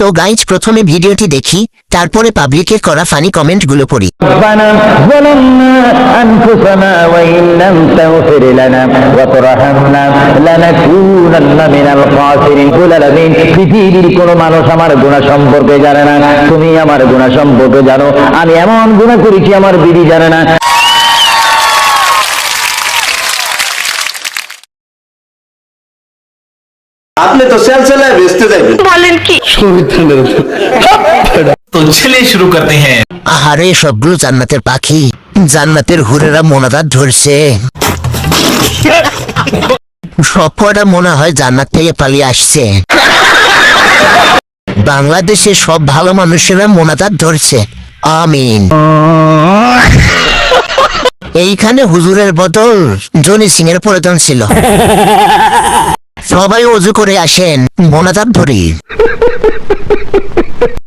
তো গাইজ প্রথমে ভিডিওটি দেখি, তারপরে পাবলিকের করা ফানি কমেন্ট গুলো পড়ি। পৃথিবীর কোন মানুষ আমার গুনাহ সম্পর্কে জানে না, তুমি আমার গুনাহ সম্পর্কে জানো। আমি এমন গুনাহ করেছি আমার বিবি জানে না। আপনি তো সেলসেলায় বেচতে যাবেন বলেন কি? तो चलिए शुरू करते हैं। আহারে সবগুলো জান্নাতের পাখি, জান্নাতের হুরেরা মোনাজাত ধরছে। সব কটা মনে হয় জান্নাত থেকে পালিয়ে আসছে। বাংলাদেশে সব ভালো মানুষেরা মোনাজাত ধরছে, আমিন। এইখানে হুজুরের বদল জনি সিং এর প্রয়োজন ছিল। সবাই অজু করে আসেন, মোনাজাত ধরি।